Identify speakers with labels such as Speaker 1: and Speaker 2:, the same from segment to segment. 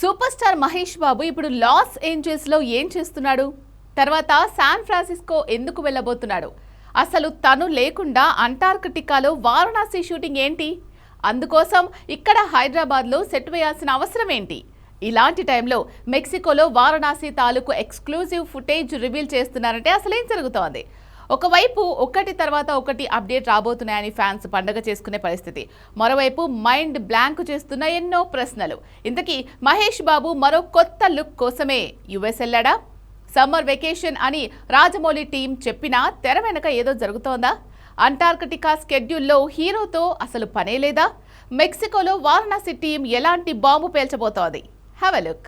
Speaker 1: Super star Mahesh బాబు ఇప్పుడు Los Angeles లో ఏం చేస్తున్నాడు? తర్వాత శాన్ ఫ్రాన్సిస్కో ఎందుకు వెళ్ళబోతున్నాడు? అసలు తను లేకుండా అంటార్కిటికాలో వారణాసి షూటింగ్ ఏంటి? అందుకోసం ఇక్కడ హైదరాబాద్లో సెట్ వేయాల్సిన అవసరం ఏంటి? ఇలాంటి టైంలో మెక్సికోలో వారణాసి తాలూకు ఎక్స్క్లూజివ్ ఫుటేజ్ రివీల్ చేస్తున్నారంటే అసలేం జరుగుతోంది? ఒకవైపు ఒకటి తర్వాత ఒకటి అప్డేట్ రాబోతున్నాయని ఫ్యాన్స్ పండగ చేసుకునే పరిస్థితి, మరోవైపు మైండ్ బ్లాంక్ చేస్తున్న ఎన్నో ప్రశ్నలు. ఇంతకీ మహేష్ బాబు మరో కొత్త లుక్ కోసమే యుఎస్ వెళ్ళాడా? సమ్మర్ వెకేషన్ అని రాజమౌళి టీం చెప్పినా తెర వెనక ఏదో జరుగుతోందా? అంటార్కిటికా స్కెడ్యూల్లో హీరోతో అసలు పనే లేదా? మెక్సికోలో వారణాసి టీం ఎలాంటి బాంబు పేల్చబోతోంది? Have a look.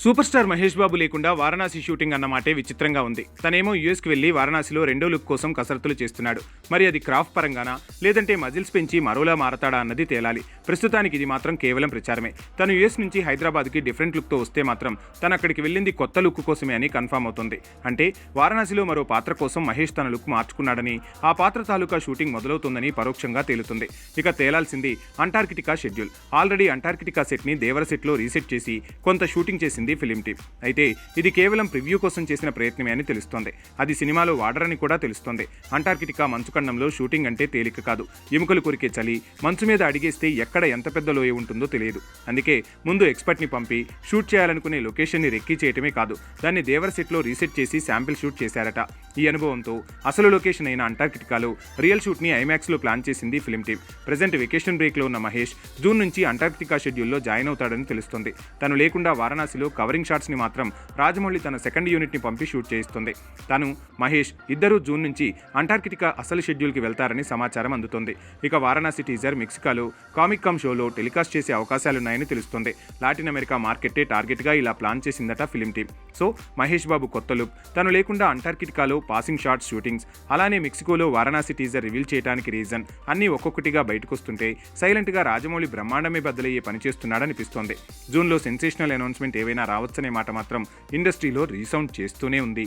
Speaker 2: Super star Mahesh Babu లేకుండా వారణాసి షూటింగ్ అన్నమాటే విచిత్రంగా ఉంది. తనేమో యూఎస్కి వెళ్లి వారణాసిలో రెండో లుక్ కోసం కసరత్తులు చేస్తున్నాడు. మరి అది క్రాఫ్ట్ పరంగానా, లేదంటే మజిల్స్ పెంచి మరోలా మారతాడా అన్నది తేలాలి. ప్రస్తుతానికి ఇది మాత్రం కేవలం ప్రచారమే. తను యూఎస్ నుంచి హైదరాబాద్కి డిఫరెంట్ లుక్తో వస్తే మాత్రం తను అక్కడికి వెళ్ళింది కొత్త లుక్ కోసమే అని కన్ఫర్మ్ అవుతుంది. అంటే వారణాసిలో మరో పాత్ర కోసం మహేష్ తన లుక్ మార్చుకున్నాడని, ఆ పాత్ర తాలూకా షూటింగ్ మొదలవుతుందని పరోక్షంగా తేలుతుంది. ఇక తేలాల్సింది అంటార్కిటికా షెడ్యూల్. ఆల్రెడీ అంటార్కిటికా సెట్ని దేవర సెట్లో రీసెట్ చేసి కొంత షూటింగ్ చేసింది ఫిలిం టీం. అయితే ఇది కేవలం ప్రివ్యూ కోసం చేసిన ప్రయత్నమే అని తెలుస్తోంది. అది సినిమాలో వాడరని కూడా తెలుస్తోంది. అంటార్కిటికా మంచుఖండంలో షూటింగ్ అంటే తేలిక కాదు. ఎముకలు కొరికే చలి, మంచు మీద అడిగేస్తే ఎక్కడ ఎంత పెద్ద లోయ ఉంటుందో తెలియదు. అందుకే ముందు ఎక్స్పర్ట్ని పంపి షూట్ చేయాలనుకునే లొకేషన్ని రెక్కీ చేయటమే కాదు, దాన్ని దేవర సెట్లో రీసెట్ చేసి శాంపిల్ షూట్ చేశారట. ఈ అనుభవంతో అసలు లొకేషన్ అయిన అంటార్కిటికాలో రియల్ షూట్ని ఐమాక్స్లో ప్లాన్ చేసింది ఫిలిం టీం. ప్రజెంట్ వెకేషన్ బ్రేక్లో ఉన్న మహేష్ జూన్ నుంచి అంటార్కిటికా షెడ్యూల్లో జాయిన్ అవుతాడని తెలుస్తుంది. తను లేకుండా వారణాసిలో కవరింగ్ షాట్స్ని మాత్రం రాజమౌళి తన సెకండ్ యూనిట్ని పంపి షూట్ చేయిస్తుంది. తను, మహేష్ ఇద్దరూ జూన్ నుంచి అంటార్కిటికా అసలు షెడ్యూల్కి వెళ్తారని సమాచారం అందుతుంది. ఇక వారణాసి టీజర్ మెక్సికోలో కామిక్ కమ్ షోలో టెలికాస్ట్ చేసే అవకాశాలున్నాయని తెలుస్తుంది. లాటిన్ అమెరికా మార్కెట్టే టార్గెట్గా ఇలా ప్లాన్ చేసిందట film team. So Mahesh Babu కొత్త లుక్, తను లేకుండా అంటార్కిటికాలో పాసింగ్ షాట్స్ షూటింగ్స్, అలానే మెక్సికోలో వారణాసి టీజర్ రివీల్ చేయడానికి రీజన్ అన్నీ ఒక్కొక్కటిగా బయటకొస్తుంటే సైలెంట్గా రాజమౌళి బ్రహ్మాండమే బద్దలయ్యే పనిచేస్తున్నాడనిపిస్తోంది. జూన్లో సెన్సేషనల్ అనౌన్స్మెంట్ ఏవైనా రావచ్చనే మాట మాత్రం ఇండస్ట్రీలో రీసౌండ్ చేస్తూనే ఉంది.